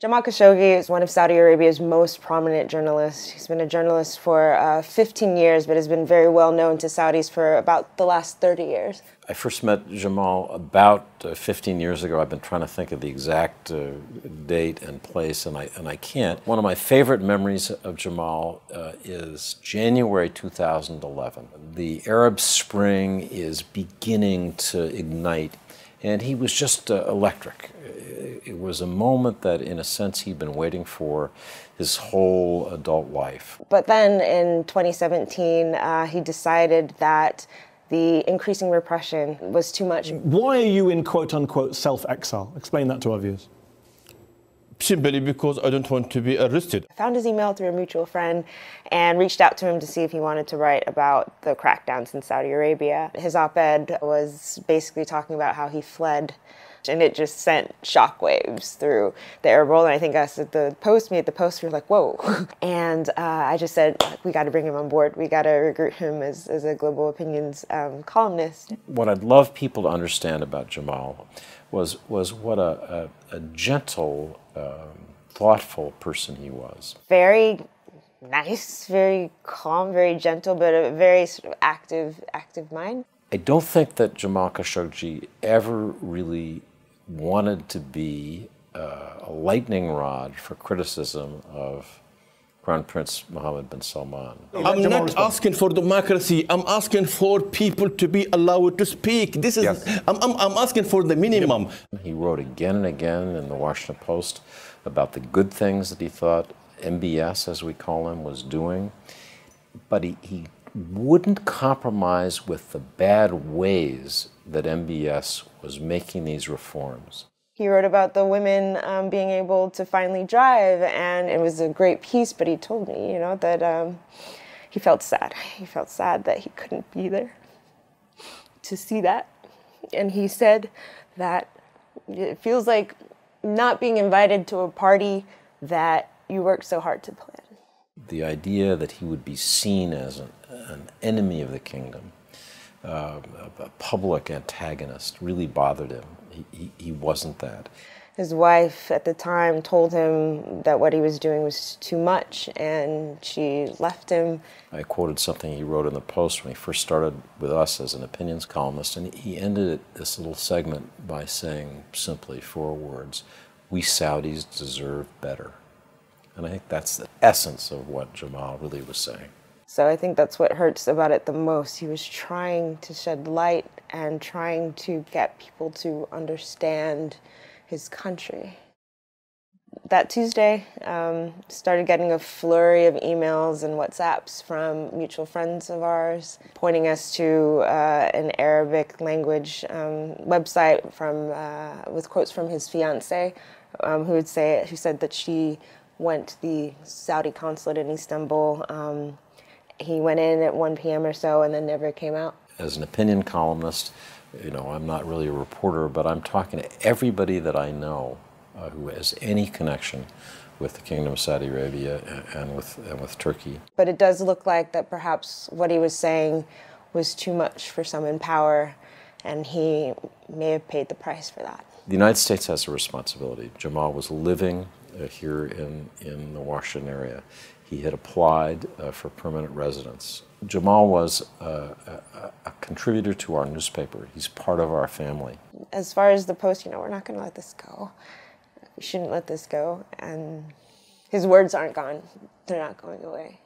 Jamal Khashoggi is one of Saudi Arabia's most prominent journalists. He's been a journalist for 15 years, but has been very well known to Saudis for about the last 30 years. I first met Jamal about 15 years ago. I've been trying to think of the exact date and place, and I can't. One of my favorite memories of Jamal is January 2011. The Arab Spring is beginning to ignite, and he was just electric. It was a moment that, in a sense, he'd been waiting for his whole adult life. But then in 2017, he decided that the increasing repression was too much. Why are you in quote-unquote self-exile? Explain that to our viewers. Simply because I don't want to be arrested. I found his email through a mutual friend and reached out to him to see if he wanted to write about the crackdowns in Saudi Arabia. His op-ed was basically talking about how he fled, and it just sent shockwaves through the Arab world. And I think us at the Post, me at the Post, were like, whoa. And I just said, we got to bring him on board. We got to recruit him as a Global Opinions columnist. What I'd love people to understand about Jamal was what a gentle, thoughtful person he was. Very nice, very calm, very gentle, but a very sort of active mind. I don't think that Jamal Khashoggi ever really wanted to be a lightning rod for criticism of Crown Prince Mohammed bin Salman. I'm not asking for democracy. I'm asking for people to be allowed to speak. This is, yes. I'm asking for the minimum. He wrote again and again in the Washington Post about the good things that he thought MBS, as we call him, was doing. But he wouldn't compromise with the bad ways that MBS was making these reforms. He wrote about the women being able to finally drive, and it was a great piece, but he told me, you know, that he felt sad. He felt sad that he couldn't be there to see that. And he said that it feels like not being invited to a party that you worked so hard to plan. The idea that he would be seen as an enemy of the kingdom, a public antagonist, really bothered him. He wasn't that. His wife at the time told him that what he was doing was too much, and she left him. I quoted something he wrote in the Post when he first started with us as an opinions columnist, and he ended this little segment by saying simply 4 words: "We Saudis deserve better." And I think that's the essence of what Jamal really was saying. So I think that's what hurts about it the most. He was trying to shed light and trying to get people to understand his country. That Tuesday, started getting a flurry of emails and WhatsApps from mutual friends of ours, pointing us to an Arabic language website with quotes from his fiancée, who said that she went to the Saudi consulate in Istanbul. He went in at 1 p.m. or so and then never came out. As an opinion columnist, you know, I'm not really a reporter, but I'm talking to everybody that I know who has any connection with the Kingdom of Saudi Arabia and with Turkey. But it does look like that perhaps what he was saying was too much for some in power, and he may have paid the price for that. The United States has a responsibility. Jamal was living here in the Washington area. He had applied for permanent residence. Jamal was a contributor to our newspaper. He's part of our family. As far as the Post, you know, we're not going to let this go. We shouldn't let this go. And his words aren't gone. They're not going away.